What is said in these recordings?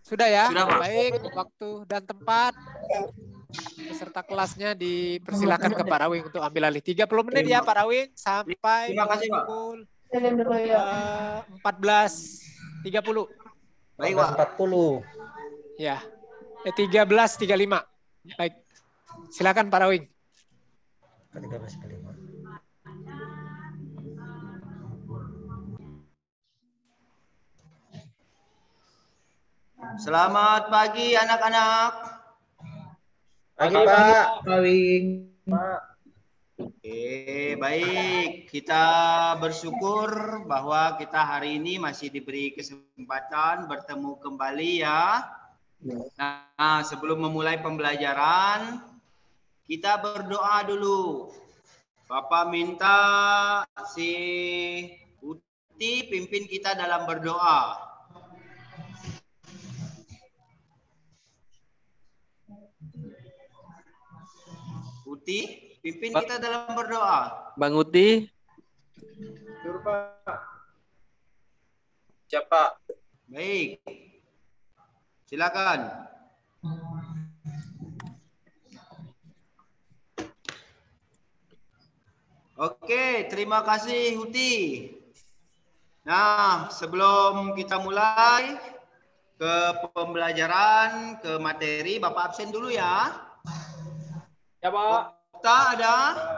Sudah ya? Sudah, Pak. Baik, waktu dan tempat peserta kelasnya dipersilakan ke Pak Rawing untuk ambil alih. 30 menit ya Pak Rawing sampai Terima kasih, Pak. pukul 14.30. Baik, Pak. 40. Ya. 13.35. Baik. Silakan Pak Rawing. 13.5. Selamat pagi anak-anak. Pagi Pak. Oke, baik. Kita bersyukur bahwa kita hari ini masih diberi kesempatan bertemu kembali ya. Nah, sebelum memulai pembelajaran, kita berdoa dulu. Bapak minta si Uti pimpin kita dalam berdoa. Uti, pimpin kita dalam berdoa. Bang Uti. Siapa? Baik. Silakan. Oke, terima kasih Uti. Nah, sebelum kita mulai ke pembelajaran, ke materi, Bapak absen dulu ya. Ya Pak. Okta ada?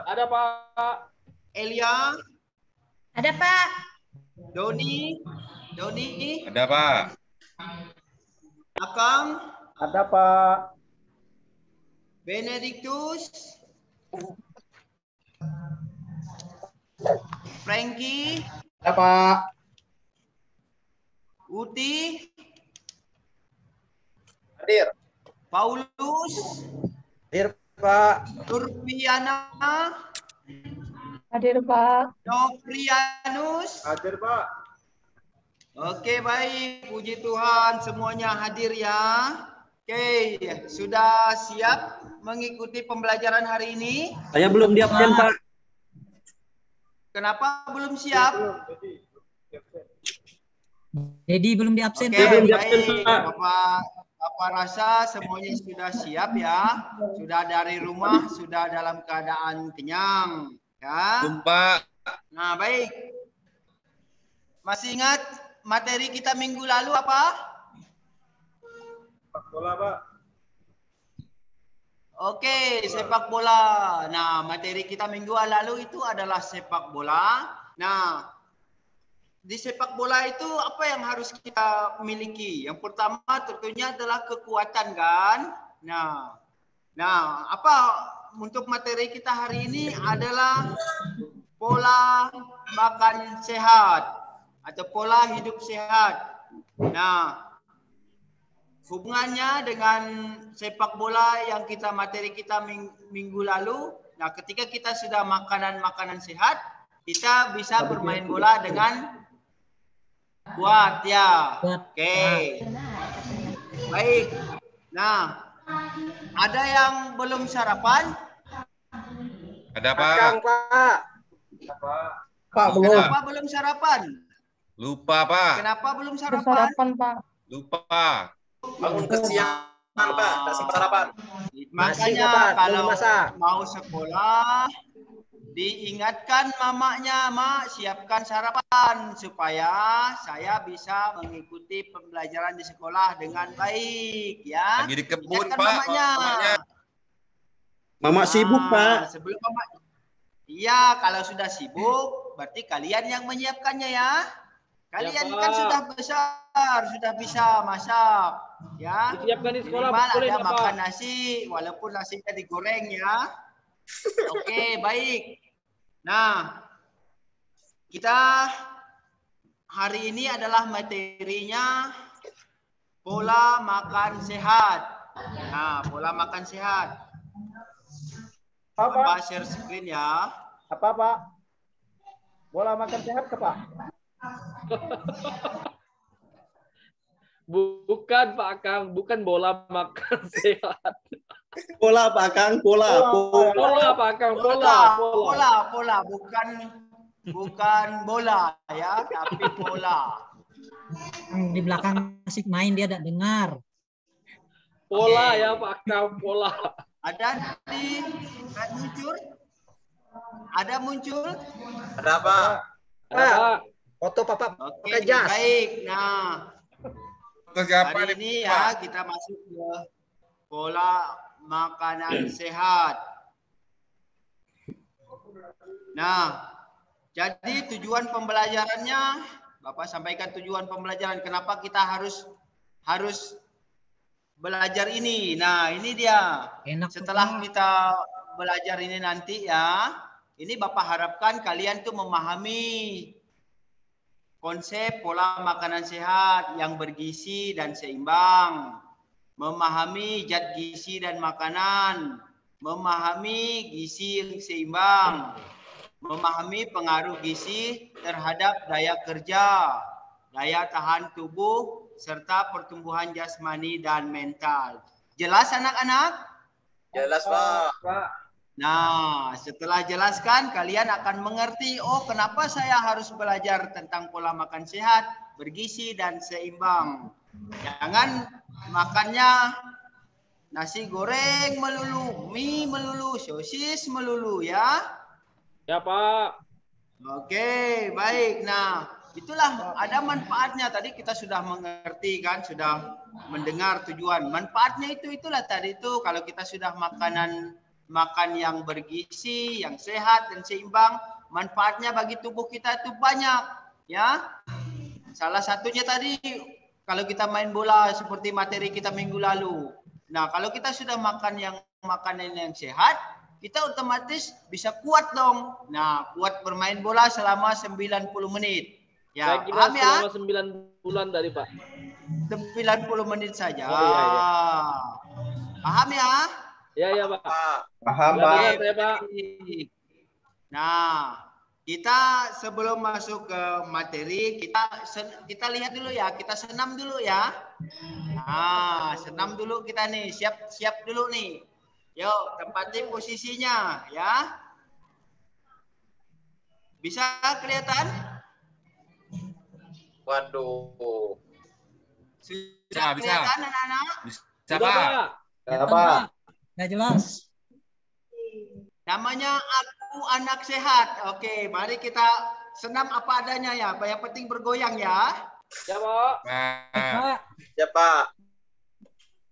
Ada Pak. Elia? Ada Pak. Doni? Doni? Ada Pak. Akang? Ada Pak. Benedictus? Frankie? Ada Pak. Uti? Hadir. Paulus? Hadir Pak. Turpiana? Hadir Pak. Novrianus? Hadir Pak. Oke, baik. Puji Tuhan semuanya hadir ya. Oke, sudah siap mengikuti pembelajaran hari ini? Saya belum di absen Pak. Kenapa belum siap? Jadi belum di absen Oke, Pak. belum di absen, baik. Pak. Bapak rasa semuanya sudah siap ya. Sudah dari rumah, sudah dalam keadaan kenyang. Ya. Jumpa. Nah, baik. Masih ingat materi kita minggu lalu apa? Sepak bola Pak. Oke, sepak bola. Nah, materi kita minggu lalu itu adalah sepak bola. Nah, di sepak bola itu apa yang harus kita miliki? Yang pertama tentunya adalah kekuatan kan? Nah, apa untuk materi kita hari ini adalah pola makan sehat atau pola hidup sehat. Nah, hubungannya dengan sepak bola yang materi kita minggu lalu. Nah, ketika kita sudah makanan sehat, kita bisa bermain bola dengan kuat ya. Oke. Baik. Nah, ada yang belum sarapan? Ada Pak. Pak. Pak belum. Kenapa belum sarapan? Lupa Pak. Kenapa belum sarapan? Pak. Lupa. Bangun kesiangan Pak. Tak sempat sarapan. Makanya Pak, kalau belum masak. mau sekolah, diingatkan mamanya, Mak, siapkan sarapan supaya saya bisa mengikuti pembelajaran di sekolah dengan baik, ya. Lagi di kebun Ingatkan Pak. mamanya. Mama sibuk Pak. Sebelum mama. Iya, kalau sudah sibuk, berarti kalian yang menyiapkannya ya. Kalian Ya, kan Pak. sudah besar, sudah bisa masak, ya. Disiapkan di sekolah Minimal boleh ada nggak, Pak? makan nasi, walaupun nasinya digoreng ya. Oke, baik. Nah, kita hari ini adalah materinya pola makan sehat. Nah, pola makan sehat. Bapak share screen ya. Apa Pak? Bola makan sehat ke Pak? Bukan Pak Kang, bukan bola makan sehat. Bola Pak Kang, bola. Pola Pak Kang, pola. Pola, bukan bola ya, tapi pola. Yang di belakang asik main dia tidak dengar. Pola ya Pak Akam, pola. Ada muncul? Ada muncul? Ada apa? Ada Pak. Foto Papa Oke, pakai jas. baik. Nah, Terus siapa hari nih, ini Pak? ya kita masuk ke pola makanan sehat. Nah, jadi tujuan pembelajarannya, Bapak sampaikan tujuan pembelajaran. Kenapa kita harus belajar ini? Nah, ini dia. Enak. Setelah kita belajar ini nanti ya, ini Bapak harapkan kalian tuh memahami konsep pola makanan sehat yang bergizi dan seimbang, memahami zat gizi dan makanan, memahami gizi yang seimbang, memahami pengaruh gizi terhadap daya kerja, daya tahan tubuh, serta pertumbuhan jasmani dan mental. Jelas anak-anak? Jelas Pak. Nah, setelah jelaskan, kalian akan mengerti, oh kenapa saya harus belajar tentang pola makan sehat, bergizi, dan seimbang. Jangan makannya nasi goreng melulu, mie melulu, sosis melulu ya. Ya Pak. Oke, baik. Nah, itulah ada manfaatnya. Tadi kita sudah mengerti kan, sudah mendengar tujuan. Manfaatnya itulah tadi itu kalau kita sudah makan yang bergizi, yang sehat dan seimbang, manfaatnya bagi tubuh kita itu banyak, ya. Salah satunya tadi kalau kita main bola seperti materi kita minggu lalu. Nah, kalau kita sudah makan makanan yang sehat, kita otomatis bisa kuat dong. Nah, kuat bermain bola selama 90 menit. Ya, Saya kira paham ya? selama 9 bulan tadi Pak. 90 menit saja. Oh, iya. Paham ya? Ya Pak. Paham Pak. Saya Pak. Nah, kita sebelum masuk ke materi, kita lihat dulu ya, kita senam dulu ya. Nah, senam dulu kita nih, siap dulu nih. Yuk, tempati posisinya ya. Bisa kelihatan? Waduh. Sudah Bisa. kelihatan anak-anak? Siapa? Sudah, Pak. Apa? Nggak jelas. Namanya Aku Anak Sehat. Oke, mari kita senam apa adanya ya. Yang penting bergoyang ya. Ya Pak. Nah, Pak, Ya Pak.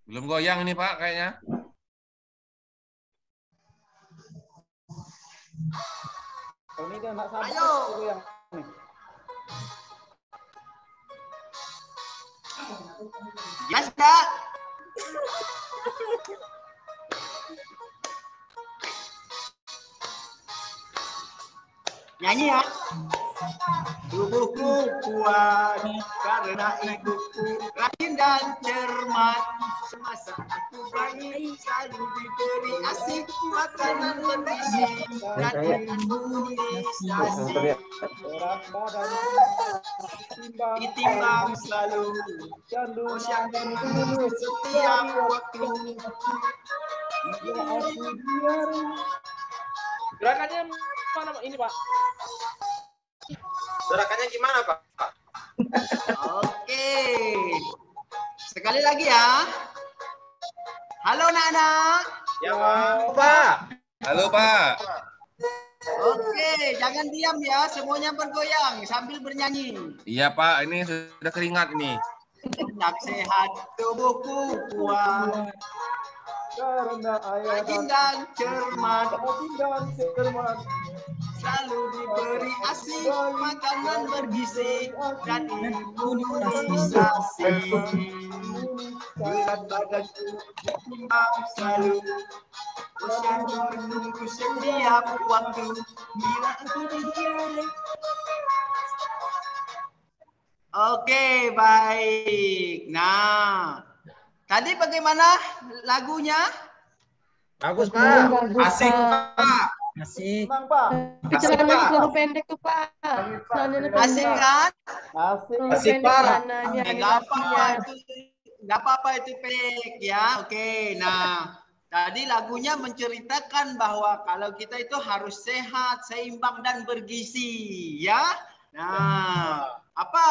belum goyang ini Pak kayaknya. Oh, ini dia nggak sabar. Ayo. Itu yang ini. Jelas enggak? Nyanyi ya. Tubuhku kuat karena ibuku rajin dan cermat. Semasa aku bayi selalu diberi asik makanan bergizi dan imunisasi. Berat badan Ditimbang selalu Jangan posyandu setiap waktu. Gerakannya mana ini Pak? Gerakannya gimana Pak? Oke. Sekali lagi ya. Halo anak-anak. Ya Pak. Halo Pak. Oke, jangan diam ya. Semuanya bergoyang sambil bernyanyi. Iya Pak, ini sudah keringat ini. Anak sehat, tubuhku kuat. karena ayah Rajin dan cermat, cermat. selalu diberi asik makanan bergizi dan imunisasi. Berat badanku ditimbang selalu, posyandu menunggu setiap waktu. Bila aku digiring. Oke, baik. Nah, tadi bagaimana lagunya? Bagus Pak. Asik, Pak. Asik. Senang Pak. Celana terlalu pendek tuh Pak. Celananya Asik pendek. kan? Asik. Terlalu Asik, pendek Pak. celananya. Nggak apa-apa itu, nggak apa-apa itu pendek ya. Oke, nah tadi lagunya menceritakan bahwa kalau kita itu harus sehat, seimbang dan bergizi, ya. Nah, apa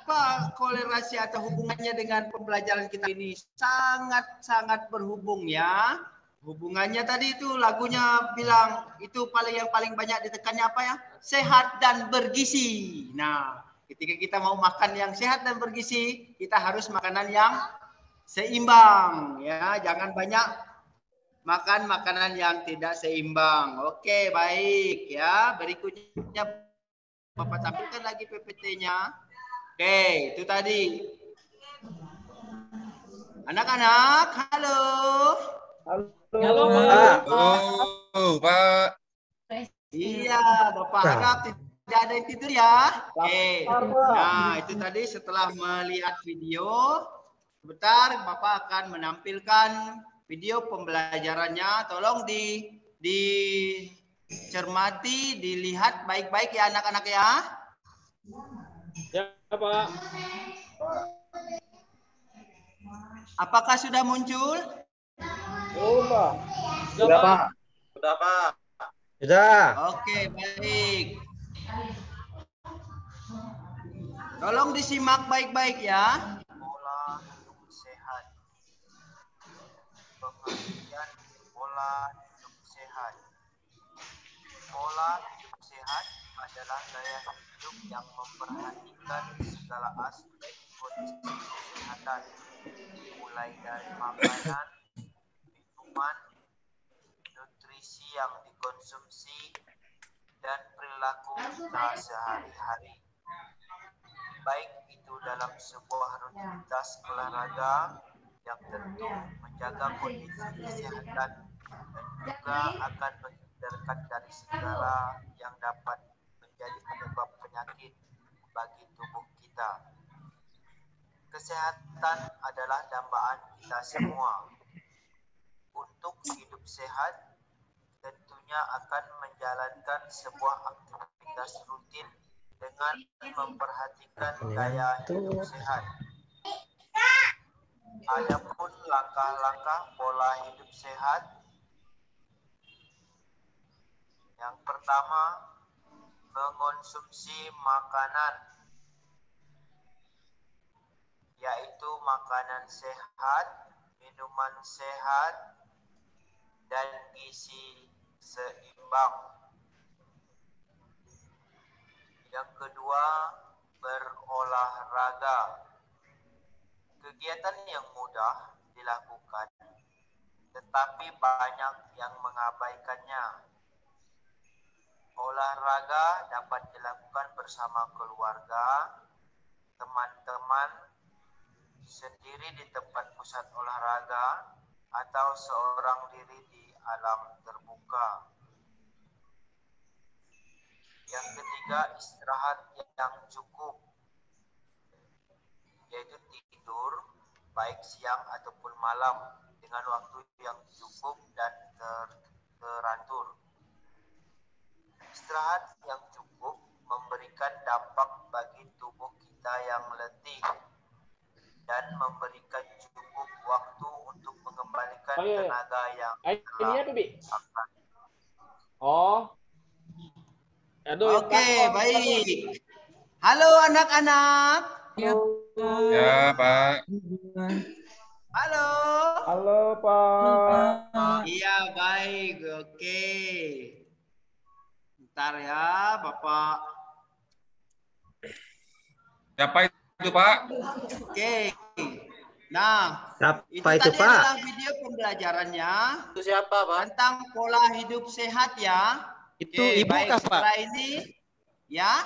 apa kolerasi atau hubungannya dengan pembelajaran kita ini? Sangat-sangat berhubung ya. Hubungannya tadi itu lagunya bilang itu yang paling banyak ditekannya apa ya? Sehat dan bergizi. Nah, ketika kita mau makan yang sehat dan bergizi, kita harus makanan yang seimbang ya. Jangan banyak makan makanan yang tidak seimbang. Oke, baik ya. Berikutnya Bapak tampilkan lagi PPT-nya. Oke, itu tadi. Anak-anak, halo. Halo, Pak. Oh, Pak. Iya, Bapak harap tidak ada yang tidur ya. Oke. Nah, itu tadi setelah melihat video, sebentar Bapak akan menampilkan video pembelajarannya. Tolong dicermati, dilihat baik-baik ya anak-anak ya. Ya, Pak. Apakah sudah muncul? Sudah, Pak. Sudah, Pak. Sudah. Oke, baik. Tolong disimak baik-baik ya. Pola hidup sehat. Pengertian pola hidup sehat. Pola hidup sehat adalah gaya hidup yang memperhatikan segala aspek kondisi kesehatan, mulai dari makanan, minuman, nutrisi yang dikonsumsi, dan perilaku kita sehari-hari. Baik itu dalam sebuah rutinitas olahraga yang tentu menjaga kondisi kesehatan dan juga akan menghindarkan dari segala yang dapat menjadi penyebab penyakit bagi tubuh kita. Kesehatan adalah dambaan kita semua. Untuk hidup sehat, tentunya akan menjalankan sebuah aktivitas rutin dengan memperhatikan gaya hidup sehat. Adapun langkah-langkah pola hidup sehat, yang pertama, mengonsumsi makanan, yaitu makanan sehat, minuman sehat, dan gizi seimbang. Yang kedua, berolahraga. Kegiatan yang mudah dilakukan, tetapi banyak yang mengabaikannya. Olahraga dapat dilakukan bersama keluarga, teman-teman, sendiri di tempat pusat olahraga, atau seorang diri di alam terbuka. Yang ketiga, istirahat yang cukup, yaitu tidur baik siang ataupun malam dengan waktu yang cukup dan teratur. Istirahat yang cukup memberikan dampak bagi tubuh kita yang letih dan memberikan cukup waktu untuk mengembalikan tenaga yang telah. Oh. Aduh, oke, baik. Halo anak-anak. Ya, Pak. Halo. Halo, Pak. Iya, baik. Oke. Bentar ya, Bapak. Siapa itu, Pak? Oke. Nah, Siapa itu, tadi Pak? adalah video pembelajarannya. Itu siapa, Pak? Tentang pola hidup sehat ya. Itu Oke, ibu baik. kah, Pak? Setelah ini, ya.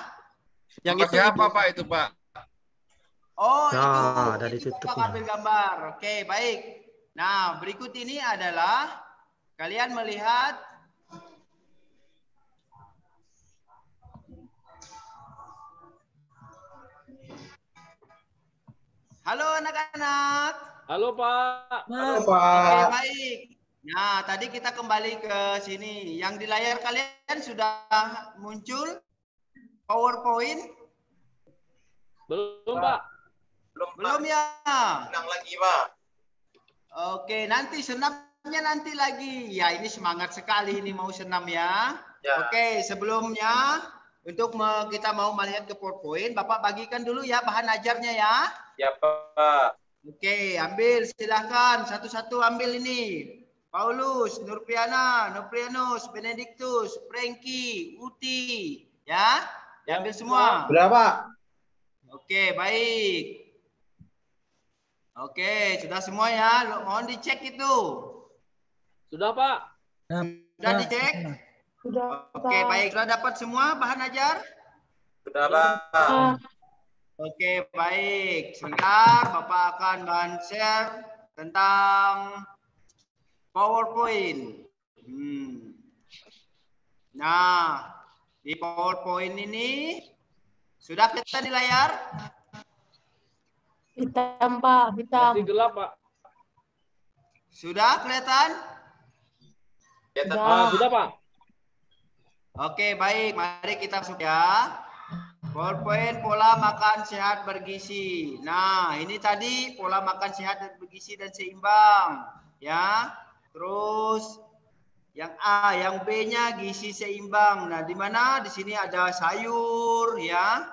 Yang itu siapa, Pak, itu, Pak? Oh, Nah, itu dari tutup Bapak ambil gambar. Oke, baik. Nah, berikut ini adalah kalian melihat halo anak-anak. Halo, Pak. Halo, Oke, Pak. baik. Nah, tadi kita kembali ke sini. Yang di layar kalian sudah muncul PowerPoint? Belum, Pak. Belum ya? Senang lagi, Pak. Oke, nanti senamnya nanti lagi. Ya, ini semangat sekali ini mau senam ya. Ya. Oke, sebelumnya untuk kita mau melihat ke PowerPoint, Bapak bagikan dulu ya bahan ajarnya ya. Ya, Pak. Oke, ambil silahkan satu-satu ambil ini. Paulus, Nurpiana, Noprianus, Benedictus, Frankie, Uti, ya, diambil semua. Berapa? Oke, baik. Oke, sudah semua ya. Mohon dicek itu. Sudah, Pak. Sudah dicek? Sudah, Oke, baik. Sudah dapat semua bahan ajar? Sudah, Pak. Oke, baik. Sebentar, Bapak akan share tentang PowerPoint. Nah, di PowerPoint ini sudah kelihatan di layar? hitam, Pak, hitam. Masih gelap, Pak. Sudah kelihatan? Ya, Sudah. Sudah, Pak. Oke, baik. Mari kita masuk ya. PowerPoint pola makan sehat bergizi. Nah, ini tadi pola makan sehat dan bergizi dan seimbang, ya. Terus yang A, yang B-nya gizi seimbang. Nah, di mana di sini ada sayur, ya.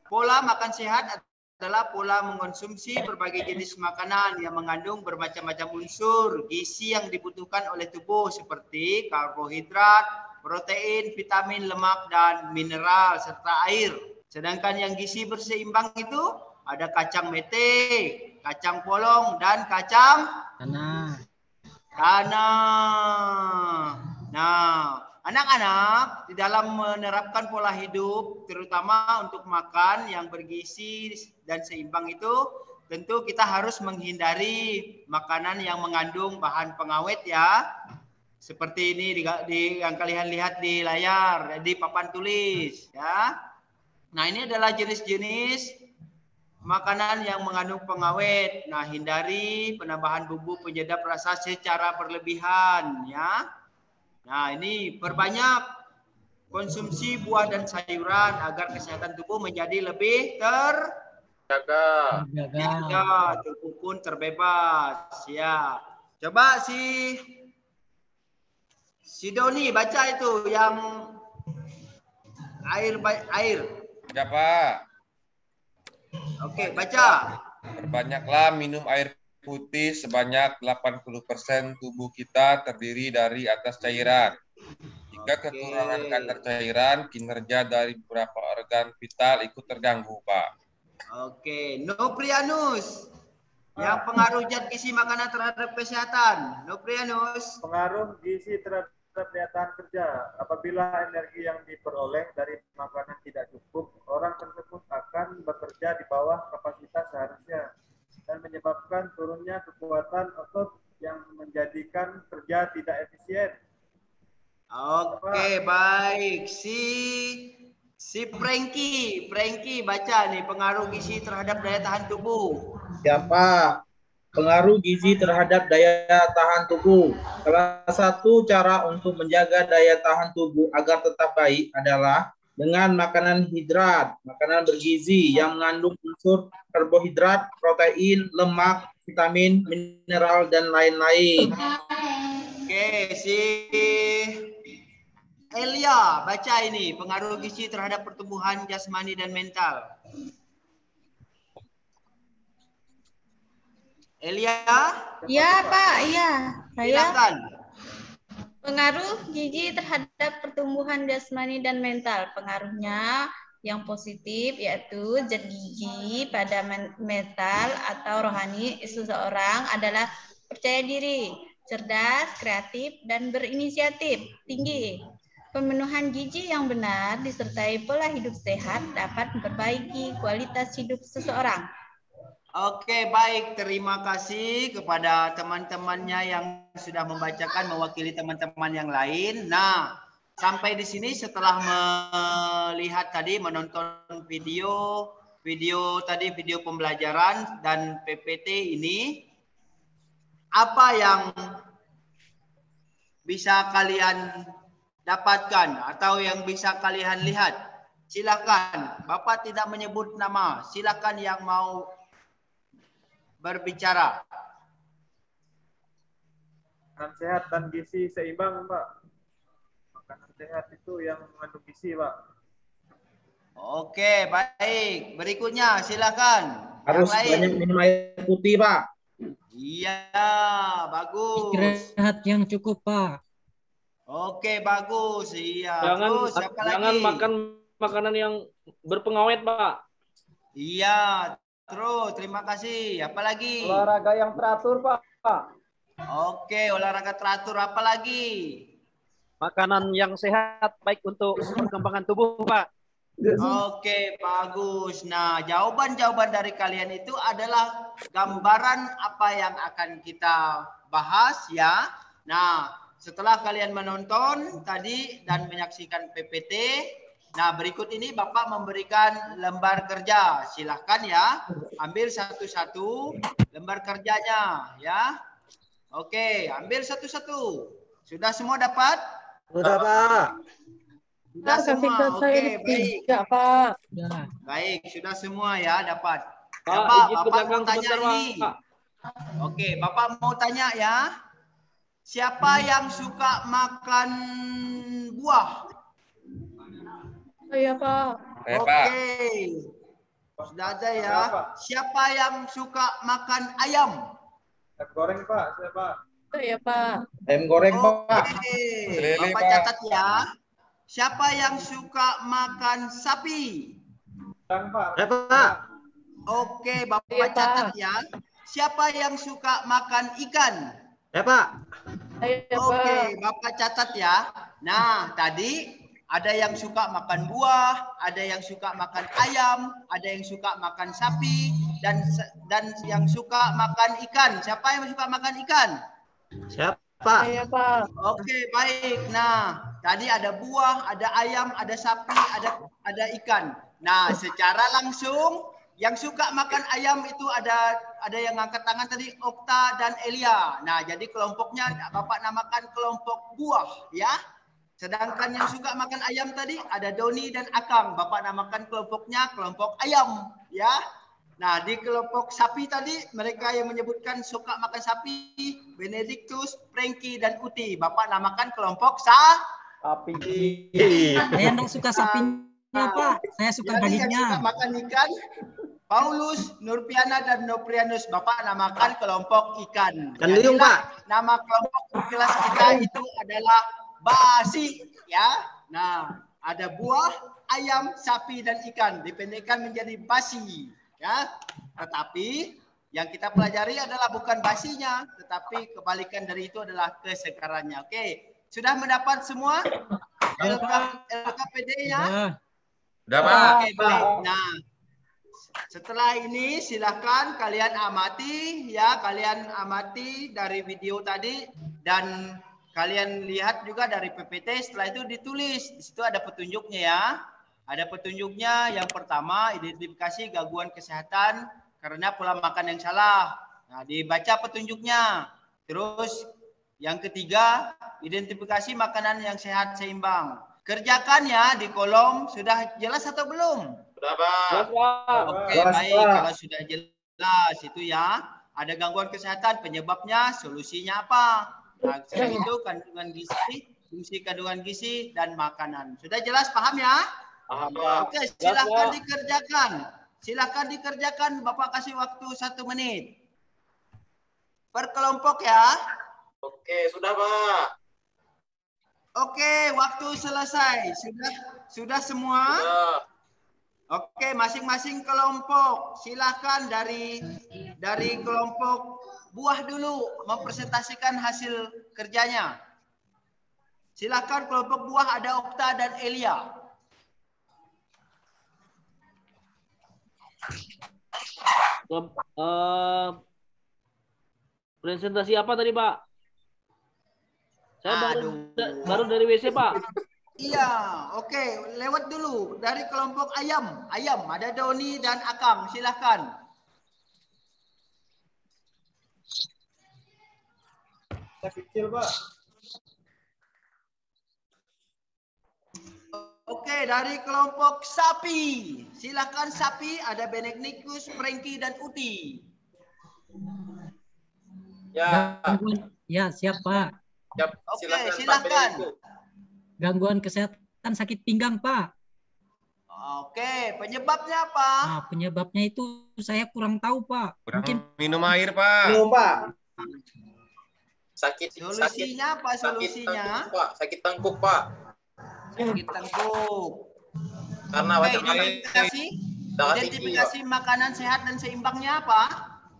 Pola makan sehat adalah pola mengonsumsi berbagai jenis makanan yang mengandung bermacam-macam unsur gizi yang dibutuhkan oleh tubuh seperti karbohidrat, protein, vitamin, lemak, dan mineral, serta air. Sedangkan yang gizi berseimbang itu ada kacang mete, kacang polong, dan kacang tanah. Nah, anak-anak di dalam menerapkan pola hidup, terutama untuk makan yang bergizi dan seimbang itu, tentu kita harus menghindari makanan yang mengandung bahan pengawet ya. Seperti ini yang kalian lihat di layar, di papan tulis ya. Nah, ini adalah jenis-jenis makanan yang mengandung pengawet. Nah, hindari penambahan bumbu penyedap rasa secara berlebihan ya. Nah, ini perbanyak konsumsi buah dan sayuran agar kesehatan tubuh menjadi lebih terjaga. Tubuh pun terbebas ya. Coba Si Doni baca itu yang air. Ya, Pak. Oke, baca. Perbanyaklah minum air putih sebanyak 80% tubuh kita terdiri dari atas cairan. Jika kekurangan kadar cairan, kinerja dari beberapa organ vital ikut terganggu, Pak. Oke, Noprianus. Yang pengaruh zat gizi makanan terhadap kesehatan. Noprianus. Pengaruh gizi terhadap daya tahan kerja. Apabila energi yang diperoleh dari makanan tidak cukup, orang tersebut akan bekerja di bawah kapasitas seharusnya dan menyebabkan turunnya kekuatan otot yang menjadikan kerja tidak efisien. Oke, baik. Si Frankie baca nih pengaruh gizi terhadap daya tahan tubuh. Siapa? Pengaruh gizi terhadap daya tahan tubuh. Salah satu cara untuk menjaga daya tahan tubuh agar tetap baik adalah dengan makanan hidrat, makanan bergizi yang mengandung unsur karbohidrat, protein, lemak, vitamin, mineral, dan lain-lain. Oke, si Elia baca ini pengaruh gizi terhadap pertumbuhan jasmani dan mental. Elia? Ya, Pak. Iya. Silakan. Pengaruh gizi terhadap pertumbuhan jasmani dan mental. Pengaruhnya yang positif yaitu zat gizi pada mental atau rohani seseorang adalah percaya diri, cerdas, kreatif, dan berinisiatif tinggi. Pemenuhan gizi yang benar disertai pola hidup sehat dapat memperbaiki kualitas hidup seseorang. Oke, baik. Terima kasih kepada teman-temannya yang sudah membacakan mewakili teman-teman yang lain. Nah, sampai di sini setelah melihat tadi, menonton video pembelajaran dan PPT ini, apa yang bisa kalian dapatkan atau yang bisa kalian lihat? Silakan. Bapak tidak menyebut nama. Silakan yang mau berbicara. Makanan sehat dan gizi seimbang, Pak. Makanan sehat itu yang mengandung gizi, Pak. Oke, baik. Berikutnya silakan. Harus Yang lain. banyak minum air putih, Pak. Iya, bagus. Istirahat yang cukup, Pak. Oke, bagus. Iya. Jangan Terus siapa jangan lagi? makan makanan yang berpengawet, Pak. Iya. Terus, terima kasih. Apa lagi? Olahraga yang teratur, Pak. Oke, olahraga teratur. Apa lagi? Makanan yang sehat baik untuk perkembangan tubuh, Pak. Oke, bagus. Nah, jawaban-jawaban dari kalian itu adalah gambaran apa yang akan kita bahas ya. Nah, setelah kalian menonton tadi dan menyaksikan PPT, nah berikut ini Bapak memberikan lembar kerja. Silahkan ya, ambil satu-satu lembar kerjanya ya. Oke, ambil satu-satu. Sudah semua dapat? Sudah, Pak. Sudah semua. Oke, baik. Ya, Pak. Baik, sudah semua ya dapat. Pak, Bapak, izin ke Bapak mau belakang tanya sebentar, ini. Pak. Oke, Bapak mau tanya ya. Siapa yang suka makan buah? Iya, Pak. Pak. Oke. Sudah ada ya. Siapa yang suka makan ayam? Goreng, Pak. Siapa? Iya, Pak. Ayam goreng, Pak. Oke. Lele, Bapak Pak. catat ya. Siapa yang suka makan sapi? Pak. Pak. Oke, Iya, Bapak Pak. catat ya. Siapa yang suka makan ikan? Pak. Iya, Oke, Pak. Bapak catat ya. Nah, tadi ada yang suka makan buah, ada yang suka makan ayam, ada yang suka makan sapi, dan yang suka makan ikan. Siapa yang suka makan ikan? Siapa? Iya, Pak. Oke, baik. Nah, tadi ada buah, ada ayam, ada sapi, ada ikan. Nah, secara langsung yang suka makan ayam itu ada yang angkat tangan tadi, Okta dan Elia. Nah, jadi kelompoknya Bapak namakan kelompok buah ya. Sedangkan yang suka makan ayam tadi ada Doni dan Akang. Bapak namakan kelompoknya kelompok ayam ya. Nah, di kelompok sapi tadi mereka yang menyebutkan suka makan sapi, Benedictus, Frankie dan Uti. Bapak namakan kelompok Sapi. Saya enggak suka sapinya, Pak. Saya suka Jadi yang suka dagingnya. makan ikan, Paulus, Nurpiana dan Noprianus. Bapak namakan kelompok ikan. Kandung, Pak. Nama kelompok kelas kita itu adalah basi ya. Nah, ada buah, ayam, sapi dan ikan dipendekkan menjadi basi ya. Tetapi yang kita pelajari adalah bukan basinya, tetapi kebalikan dari itu adalah kesegarannya. Oke, sudah mendapat semua LKPD-nya? Udah, Pak. Oke, baik. Nah, setelah ini silakan kalian amati ya, kalian amati dari video tadi dan kalian lihat juga dari PPT. Setelah itu ditulis. Di situ ada petunjuknya ya. Ada petunjuknya. Yang pertama, identifikasi gangguan kesehatan karena pola makan yang salah. Nah, dibaca petunjuknya. Terus yang ketiga, identifikasi makanan yang sehat seimbang. Kerjakan ya di kolom. Sudah jelas atau belum? Sudah, Pak. Oke, baik. Kalau sudah jelas itu ya. Ada gangguan kesehatan, penyebabnya, solusinya apa? Nah, setelah itu kandungan gizi, fungsi kandungan gizi dan makanan. Sudah jelas, paham ya? Paham, Pak. Oke, silakan dikerjakan. Silakan dikerjakan. Bapak kasih waktu 1 menit. Per kelompok ya. Oke, sudah, Pak. Oke, waktu selesai. Sudah semua? Sudah. Oke, masing-masing kelompok. Silakan dari kelompok buah dulu mempresentasikan hasil kerjanya. Silakan kelompok buah, ada Okta dan Elia. Presentasi apa tadi, Pak? Saya baru dari WC, Pak. Iya, oke. Lewat dulu dari kelompok ayam. Ayam, ada Doni dan Akang. Silakan. Kecil, Pak. Oke, dari kelompok sapi. Silakan sapi, ada Benedictus, Frankie dan Uti. Ya. Ya, siap, Pak. Oke, silakan. Gangguan kesehatan sakit pinggang, Pak. Oke, penyebabnya apa? Nah, penyebabnya itu saya kurang tahu, Pak. Kurang Mungkin minum air, Pak. Minum, Pak. Solusinya apa solusinya? Sakit tengkuk, Pak. Sakit tengkuk. Karena Oke, banyak makan darah tinggi, identifikasi makanan sehat dan seimbangnya apa?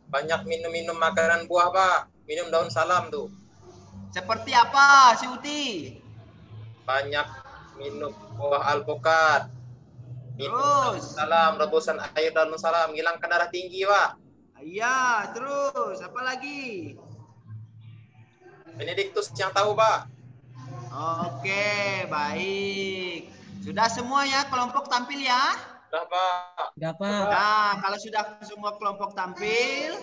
banyak minum makanan buah, Pak. Minum daun salam tuh. Seperti apa, Si Uti? Banyak minum buah alpukat. Minum daun Terus? salam, rebusan air daun salam, hilangkan darah tinggi, Pak. Iya, terus apa lagi? Benediktus yang tahu, Pak. Oke, baik. Sudah semua ya kelompok tampil ya? Sudah, Pak. Sudah, Pak. Nah, kalau sudah semua kelompok tampil,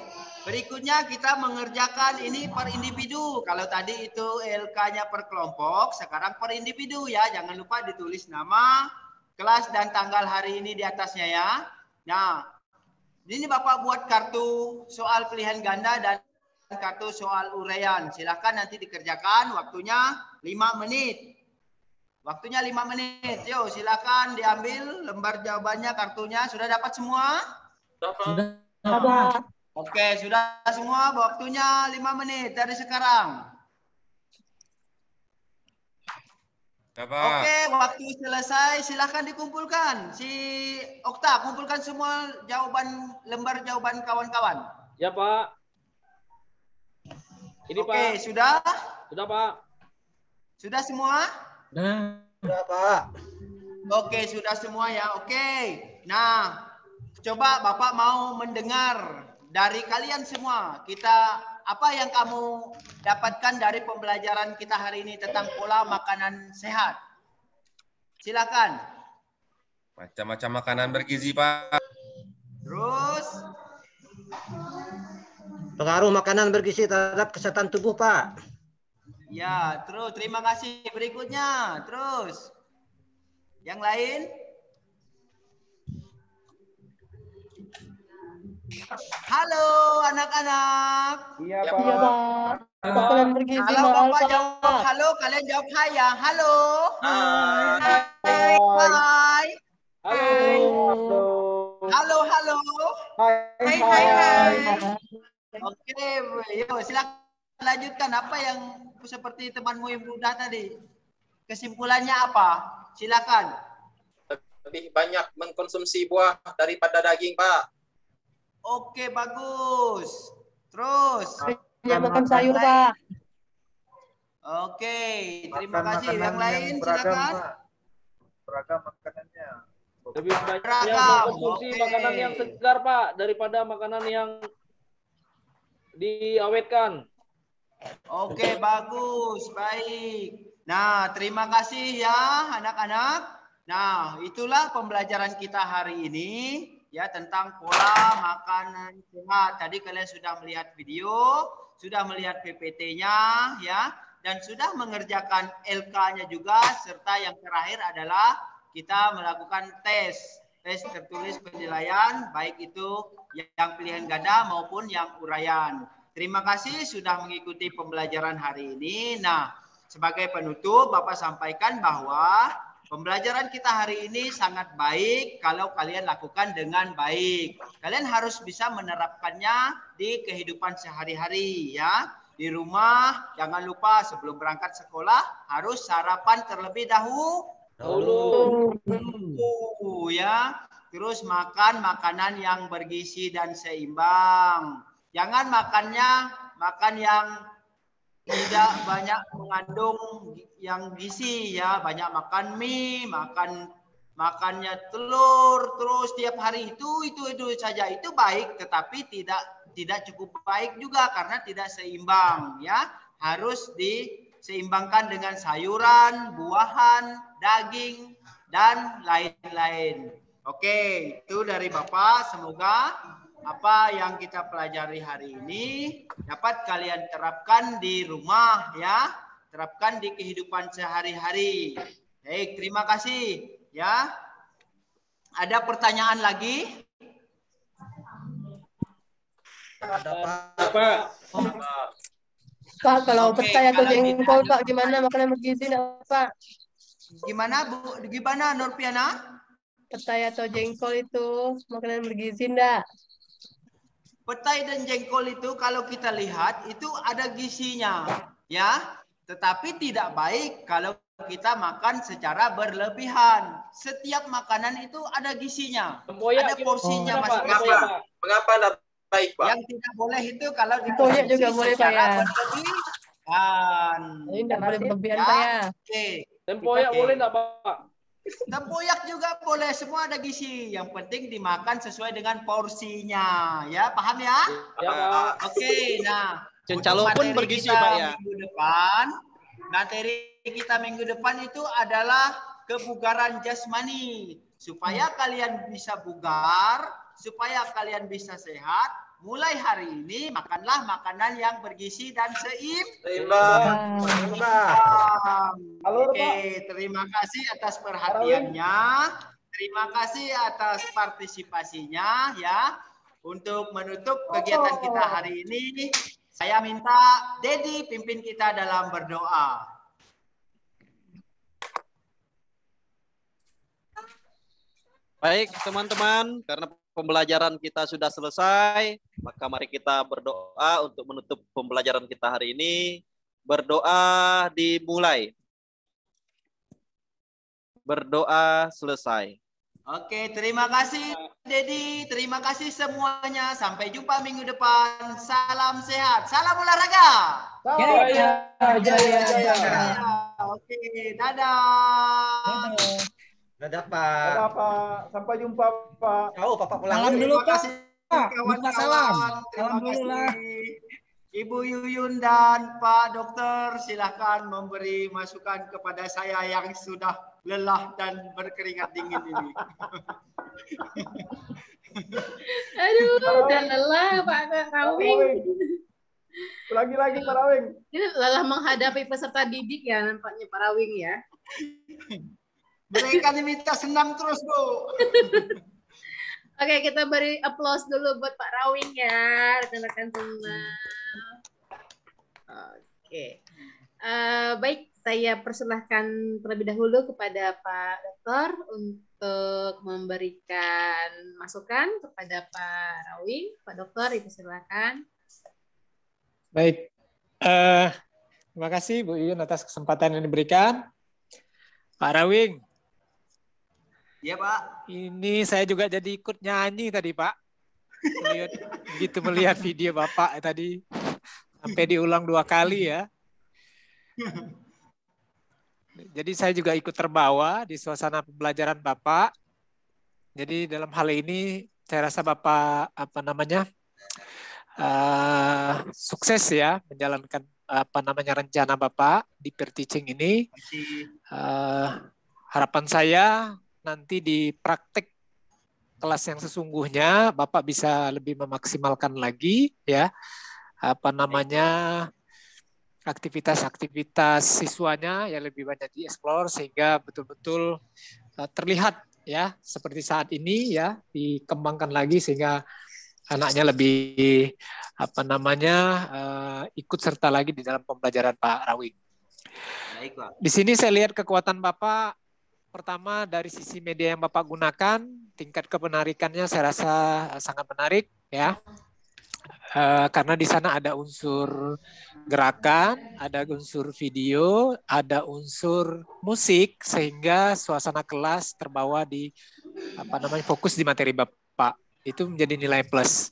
berikutnya kita mengerjakan ini per individu. Kalau tadi itu LK-nya per kelompok, sekarang per individu ya. Jangan lupa ditulis nama, kelas dan tanggal hari ini di atasnya ya. Nah, ini Bapak buat kartu soal pilihan ganda dan kartu soal uraian. Silahkan nanti dikerjakan, waktunya 5 menit. Waktunya 5 menit. Yuk, silakan diambil lembar jawabannya, kartunya. Sudah dapat semua? Sudah, Pak. Oke, sudah semua. Waktunya 5 menit dari sekarang. Oke, waktu selesai. Silakan dikumpulkan. Si Okta, kumpulkan semua jawaban lembar jawaban kawan-kawan. Ya, Pak. Ini, Oke, Pak. sudah? Sudah, Pak. Sudah semua? sudah. Pak. Oke, sudah semua ya. Oke. Nah, coba Bapak mau mendengar dari kalian semua. Apa yang kamu dapatkan dari pembelajaran kita hari ini tentang pola makanan sehat? Silakan. Macam-macam makanan bergizi, Pak. Terus? Pengaruh makanan bergizi terhadap kesehatan tubuh, Pak. Ya, terus terima kasih. Berikutnya, terus. Yang lain? Halo anak-anak. Iya, Iya, Pak. Makanan bergizi Kalau mahal, Bapak Pak. jawab halo, kalian jawab hai ya. Halo. Hai. Hai. Halo. Halo, halo. Hai, hai. Oke, yuk silakan lanjutkan apa yang seperti temanmu yang mudah tadi. Kesimpulannya apa? Silakan. Lebih banyak mengkonsumsi buah daripada daging, Pak. Oke, bagus. Terus. Banyak makan sayur, Pak. Oke, terima kasih. Yang lain silakan. Beragam makanannya. Lebih banyak Beragam, mengkonsumsi oke. makanan yang segar, Pak, daripada makanan yang diawetkan. Oke, bagus. Baik. Nah, terima kasih ya anak-anak. Nah, itulah pembelajaran kita hari ini ya tentang pola makanan sehat. Tadi kalian sudah melihat video, sudah melihat PPT-nya ya, dan sudah mengerjakan LK-nya juga, serta yang terakhir adalah kita melakukan tes tertulis penilaian, baik itu yang pilihan ganda maupun yang uraian. Terima kasih sudah mengikuti pembelajaran hari ini. Nah, sebagai penutup, Bapak sampaikan bahwa pembelajaran kita hari ini sangat baik kalau kalian lakukan dengan baik. Kalian harus bisa menerapkannya di kehidupan sehari-hari ya. Di rumah, jangan lupa sebelum berangkat sekolah harus sarapan terlebih dahulu ya. Terus makan makanan yang bergizi dan seimbang. Jangan makan yang tidak banyak mengandung yang gizi ya. Banyak makan mie, makannya telur terus tiap hari itu saja. Itu baik, tetapi tidak cukup baik juga karena tidak seimbang ya. Harus diseimbangkan dengan sayuran, buahan, daging dan lain-lain. Oke, itu dari Bapak. Semoga apa yang kita pelajari hari ini dapat kalian terapkan di rumah ya, terapkan di kehidupan sehari-hari. Baik, terima kasih ya. Ada pertanyaan lagi? Ada, Pak. Pak, kalau Oke, percaya atau kalau jengkol, tidak- Pak, gimana makanan bergizi, Pak? Gimana Bu? Gimana Nurpiana? petai atau jengkol itu makanan bergizi enggak? Petai dan jengkol itu kalau kita lihat itu ada gizinya, ya. Tetapi tidak baik kalau kita makan secara berlebihan. Setiap makanan itu ada gizinya, ada porsinya masing-masing. Mengapa tidak baik, Pak? Yang tidak boleh itu kalau Tempoyak juga dikonsumsi boleh, Pak, secara ya? berlebihan. Ini enggak boleh berlebihan, Ya, Pak, ya? Oke. Tempoyak Oke. boleh enggak, Pak? Tempoyak juga boleh, semua ada gizi. Yang penting dimakan sesuai dengan porsinya. Ya, paham ya? Ya, Pak. Oke, nah. Cincalo untuk pun materi bergizi, kita Pak, ya? Materi kita minggu depan itu adalah kebugaran jasmani. Supaya kalian bisa bugar, supaya kalian bisa sehat, mulai hari ini makanlah makanan yang bergizi dan seimbang. Oke, terima kasih atas perhatiannya. Terima kasih atas partisipasinya ya. Untuk menutup kegiatan kita hari ini, saya minta Dedi pimpin kita dalam berdoa. Baik, teman-teman, karena pembelajaran kita sudah selesai, maka mari kita berdoa untuk menutup pembelajaran kita hari ini. Berdoa dimulai. Berdoa selesai. Oke, terima kasih Dedi, terima kasih semuanya. Sampai jumpa minggu depan. Salam sehat, salam olahraga. Jaya. Oke, dadah. Dadah, Pak. Sampai jumpa, Pak. Tahu, Bapak pulang Salam dulu, Terima kasih Pak. kawan-kawan. Lupa salam. Terima Salam dulu lah. kasih. Ibu Yuyun dan Pak Dokter, silakan memberi masukan kepada saya yang sudah lelah dan berkeringat dingin ini. Aduh, udah lelah Pak Rawing. Lagi-lagi Pak Rawing. Ini lelah menghadapi peserta didik ya nampaknya Pak Rawing ya. Mereka diminta senam terus, Bu. Oke, kita beri applause dulu buat Pak Rawing ya, rekan-rekan semua. Oke. Baik, saya persilahkan terlebih dahulu kepada Pak Dokter untuk memberikan masukan kepada Pak Rawing. Pak Dokter, dipersilakan. Baik, terima kasih Bu Yuyun atas kesempatan yang diberikan. Pak Rawing. Iya, Pak. Ini saya juga jadi ikut nyanyi tadi, Pak. Melihat video Bapak tadi. Sampai diulang 2 kali ya. Jadi saya juga ikut terbawa di suasana pembelajaran Bapak. Jadi dalam hal ini saya rasa Bapak sukses ya menjalankan rencana Bapak di peer teaching ini. Harapan saya nanti di praktek kelas yang sesungguhnya Bapak bisa lebih memaksimalkan lagi ya aktivitas-aktivitas siswanya yang lebih banyak dieksplor sehingga betul-betul terlihat ya seperti saat ini ya dikembangkan lagi sehingga anaknya lebih ikut serta lagi di dalam pembelajaran Pak Rawing. Baik, Pak. Di sini saya lihat kekuatan Bapak. Pertama dari sisi media yang Bapak gunakan, tingkat kepenarikannya saya rasa sangat menarik ya. Karena di sana ada unsur gerakan, ada unsur video, ada unsur musik sehingga suasana kelas terbawa di fokus di materi Bapak. Itu menjadi nilai plus.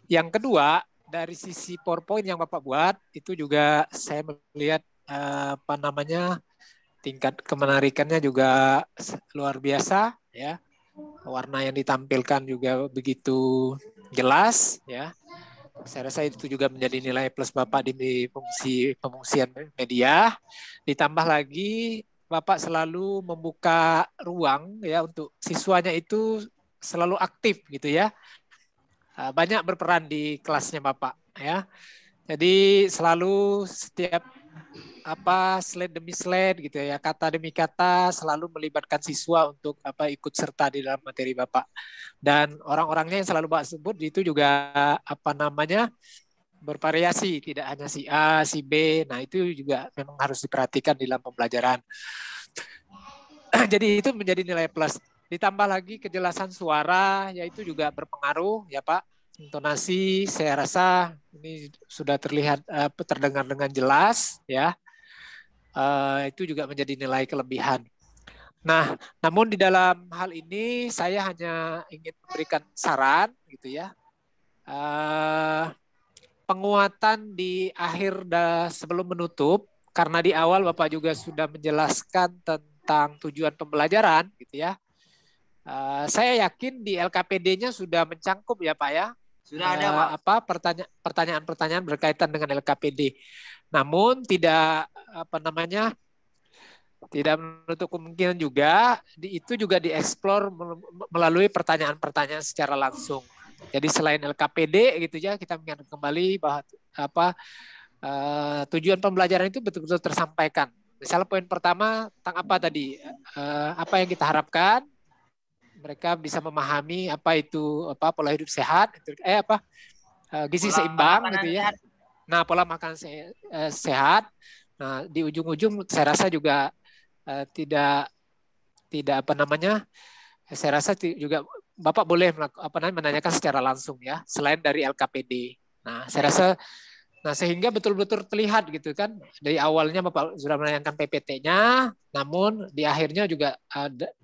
Yang kedua, dari sisi PowerPoint yang Bapak buat itu juga saya melihat tingkat kemenarikannya juga luar biasa ya. Warna yang ditampilkan juga begitu jelas ya. Saya rasa itu juga menjadi nilai plus Bapak di pengungsian media. Ditambah lagi Bapak selalu membuka ruang ya untuk siswanya itu selalu aktif gitu ya. Banyak berperan di kelasnya Bapak ya. Jadi selalu setiap slide demi slide gitu ya, kata demi kata selalu melibatkan siswa untuk ikut serta di dalam materi Bapak. Dan orang-orangnya yang selalu Bapak sebut itu juga bervariasi, tidak hanya si A, si B. Nah, itu juga memang harus diperhatikan di dalam pembelajaran. Jadi itu menjadi nilai plus. ditambah lagi kejelasan suara, yaitu juga berpengaruh ya Pak. Intonasi saya rasa ini sudah terlihat terdengar dengan jelas ya. Itu juga menjadi nilai kelebihan. Nah, namun di dalam hal ini saya hanya ingin memberikan saran gitu ya. Penguatan di akhir sebelum menutup, karena di awal Bapak juga sudah menjelaskan tentang tujuan pembelajaran gitu ya. Saya yakin di LKPD-nya sudah mencangkup ya Pak ya. Sudah ada Pak. Pertanyaan-pertanyaan berkaitan dengan LKPD. Namun tidak tidak menutup kemungkinan juga itu juga dieksplor melalui pertanyaan-pertanyaan secara langsung. Jadi selain LKPD gitu ya, kita mengingat kembali bahwa tujuan pembelajaran itu betul-betul tersampaikan. Misalnya poin pertama tentang apa tadi, apa yang kita harapkan, mereka bisa memahami apa itu pola hidup sehat, gizi seimbang gitu ya. Nah, pola makan sehat. Nah, di ujung-ujung saya rasa juga tidak saya rasa juga Bapak boleh menanyakan secara langsung ya, selain dari LKPD. Nah, saya rasa sehingga betul-betul terlihat gitu kan, dari awalnya Bapak sudah menanyakan PPT-nya, namun di akhirnya juga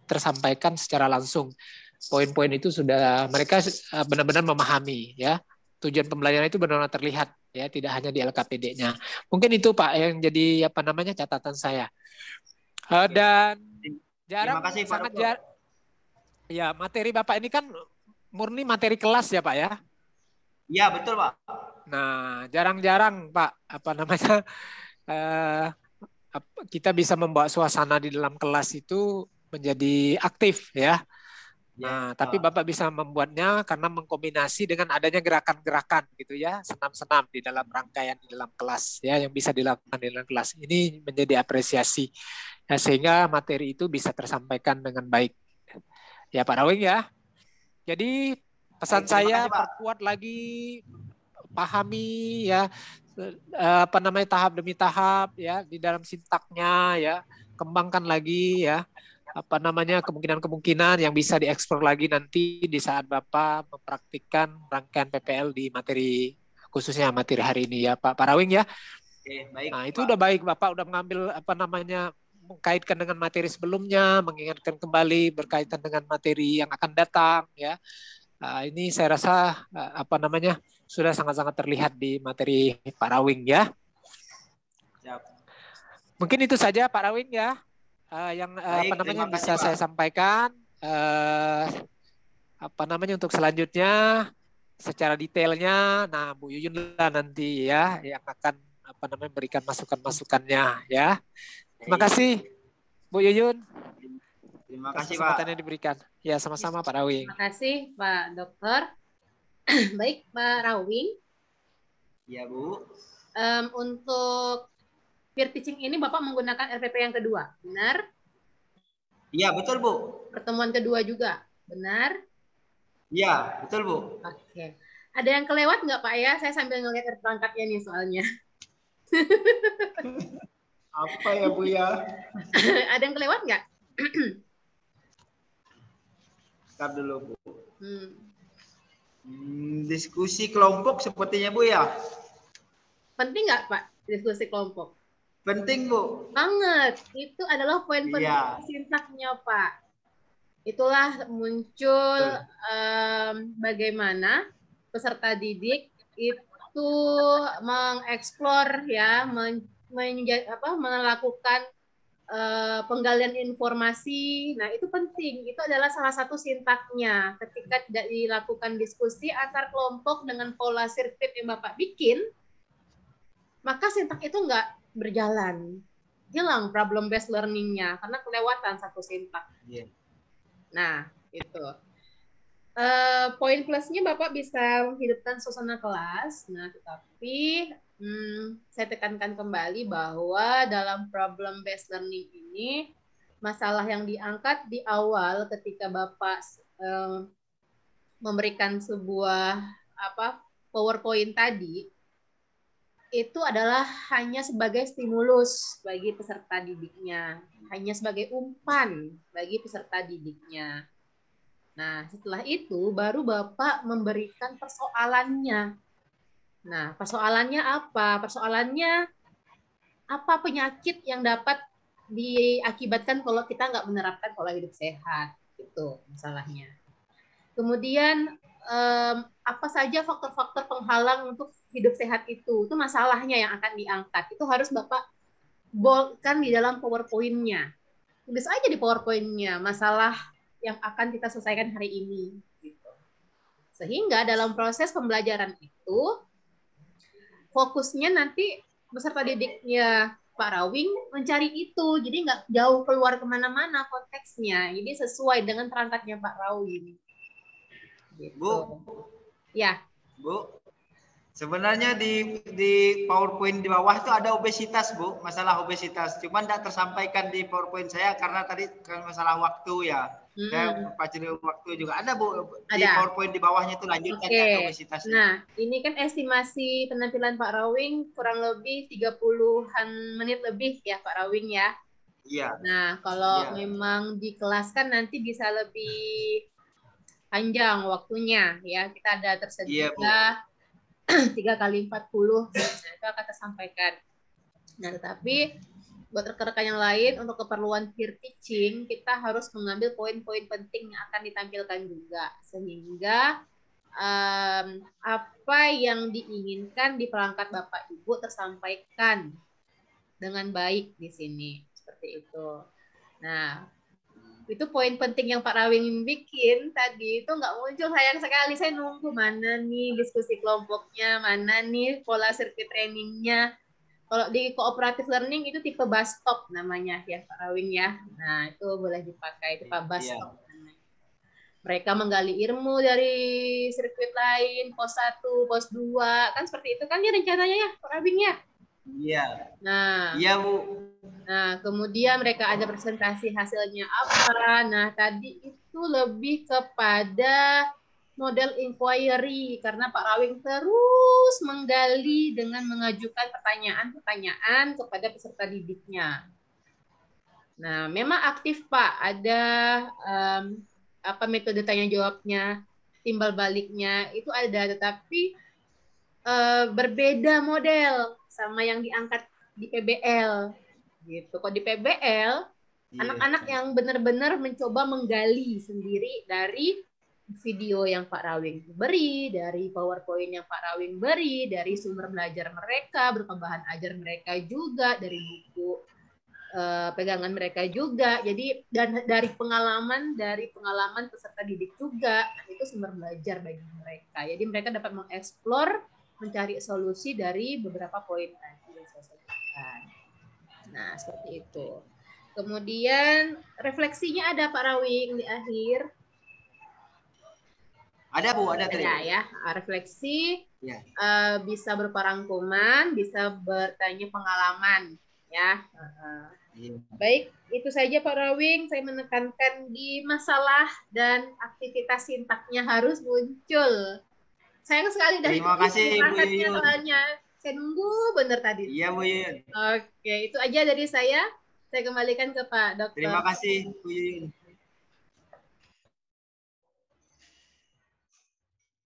tersampaikan secara langsung. Poin-poin itu sudah mereka benar-benar memahami ya. Tujuan pembelajaran itu benar-benar terlihat ya, tidak hanya di LKPD-nya. Mungkin itu Pak yang jadi catatan saya. Dan jarang sangat jarang. Ya, materi Bapak ini kan murni materi kelas ya Pak ya? Iya, betul Pak. Nah, jarang-jarang Pak, kita bisa membawa suasana di dalam kelas itu menjadi aktif ya. Nah, tapi Bapak bisa membuatnya karena mengkombinasi dengan adanya gerakan-gerakan gitu ya, senam-senam di dalam rangkaian di dalam kelas ya, yang bisa dilakukan di dalam kelas. Ini menjadi apresiasi ya, sehingga materi itu bisa tersampaikan dengan baik. Ya Pak Rawing ya. Jadi pesan saya perkuat lagi, pahami ya tahap demi tahap ya di dalam sintaknya ya, kembangkan lagi ya kemungkinan-kemungkinan yang bisa dieksplor lagi nanti di saat Bapak mempraktikkan rangkaian PPL di materi khususnya materi hari ini ya Pak Rawing ya. Baik, nah itu udah baik, Bapak udah mengambil mengkaitkan dengan materi sebelumnya, mengingatkan kembali berkaitan dengan materi yang akan datang ya. Ini saya rasa sudah sangat-sangat terlihat di materi Pak Rawing ya. Siap. Mungkin itu saja Pak Rawing ya. Yang bisa saya sampaikan untuk selanjutnya secara detailnya. Nah, Bu Yuyun lah nanti ya yang akan memberikan masukan-masukannya ya. Terima kasih Bu Yuyun. Terima kasih Pak. Kesempatan yang diberikan. Ya, sama-sama Pak Rawing. Terima kasih Pak Dokter. Baik Pak Rawing. Ya Bu. Untuk peer teaching ini Bapak menggunakan RPP yang kedua, benar? Iya, betul Bu. Pertemuan kedua juga, benar? Iya, betul Bu. Oke. Ada yang kelewat nggak Pak ya? Saya sambil ngelihat perangkatnya nih soalnya. Apa ya Bu ya? Ada yang kelewat nggak? Bentar dulu Bu. Diskusi kelompok sepertinya Bu ya. Penting nggak Pak diskusi kelompok? Penting Bu. Banget. Itu adalah poin penting sintaknya Pak. Itulah muncul bagaimana peserta didik itu mengeksplor ya, melakukan penggalian informasi. Nah, itu penting. Itu adalah salah satu sintaknya. Ketika tidak dilakukan diskusi antar kelompok dengan pola sirkuit yang Bapak bikin, maka sintak itu nggak berjalan. Hilang problem based learning-nya karena kelewatan satu sintak. Yeah. Nah, itu. Poin plusnya Bapak bisa menghidupkan suasana kelas. Nah, tetapi saya tekankan kembali bahwa dalam problem based learning ini masalah yang diangkat di awal ketika Bapak memberikan sebuah PowerPoint tadi itu adalah hanya sebagai stimulus bagi peserta didiknya, hanya sebagai umpan bagi peserta didiknya. Nah, setelah itu baru Bapak memberikan persoalannya. Nah, persoalannya apa? Persoalannya apa penyakit yang dapat diakibatkan kalau kita nggak menerapkan pola hidup sehat? Itu masalahnya. Kemudian apa saja faktor-faktor penghalang untuk hidup sehat itu masalahnya yang akan diangkat. Itu harus Bapak boldkan di dalam PowerPoint-nya. Tulis aja di PowerPoint-nya masalah yang akan kita selesaikan hari ini. Gitu. Sehingga dalam proses pembelajaran itu, fokusnya nanti peserta didiknya Pak Rawing mencari itu. Jadi nggak jauh keluar kemana-mana konteksnya. Jadi sesuai dengan perangkatnya Pak Rawing. Gitu. Bu. Ya. Bu. Sebenarnya di PowerPoint di bawah itu ada obesitas, Bu, masalah obesitas. Cuman tidak tersampaikan di PowerPoint saya karena tadi kan masalah waktu ya. Saya pacu waktu juga ada, Bu. Di PowerPoint di bawahnya itu lanjutkan ada obesitas. Nah, ini kan estimasi penampilan Pak Rawing kurang lebih 30-an menit lebih ya Pak Rawing ya. Iya. Nah, kalau memang di kelas kan nanti bisa lebih panjang waktunya ya. Kita ada tersedia 3 kali 40, nah, itu akan tersampaikan. Nah, tetapi buat rekan-rekan yang lain untuk keperluan peer teaching, kita harus mengambil poin-poin penting yang akan ditampilkan juga, sehingga apa yang diinginkan di perangkat Bapak Ibu tersampaikan dengan baik di sini, seperti itu. Nah, itu poin penting yang Pak Rawing bikin tadi itu nggak muncul, sayang sekali. Saya nunggu mana nih diskusi kelompoknya, mana nih pola sirkuit trainingnya. Kalau di cooperative learning itu tipe bus stop namanya ya Pak Rawing ya. Nah itu boleh dipakai, itu Pak bus stop. Mereka menggali ilmu dari sirkuit lain, pos 1, pos 2, kan seperti itu kan ya rencananya ya Pak Rawing ya. Iya. Nah, iya Bu. Nah, kemudian mereka ada presentasi hasilnya apa. Nah, tadi itu lebih kepada model inquiry karena Pak Rawing terus menggali dengan mengajukan pertanyaan-pertanyaan kepada peserta didiknya. Nah, memang aktif Pak, ada metode tanya jawabnya, timbal baliknya itu ada, tetapi berbeda model sama yang diangkat di PBL. Gitu. Kok di PBL, anak-anak yang benar-benar mencoba menggali sendiri dari video yang Pak Rawing beri, dari PowerPoint yang Pak Rawing beri, dari sumber belajar mereka, berupa bahan ajar mereka juga, dari buku pegangan mereka juga. Jadi dan dari pengalaman peserta didik juga, itu sumber belajar bagi mereka. Jadi mereka dapat mengeksplor, mencari solusi dari beberapa poin tadi yang saya sebutkan. Nah, seperti itu. Kemudian refleksinya ada Pak Rawing di akhir. Ada Bu, ada tadi. Ada ya. Refleksi bisa berupa rangkuman, bisa bertanya pengalaman ya. Baik, itu saja Pak Rawing. Saya menekankan di masalah dan aktivitas sintaknya harus muncul. Sayang sekali dari Terima kasih Bu Yuyun. soalnya. Saya nunggu bener tadi. Iya Bu Yuyun. Oke, itu aja dari saya. Saya kembalikan ke Pak Dokter. Terima kasih Bu Yuyun.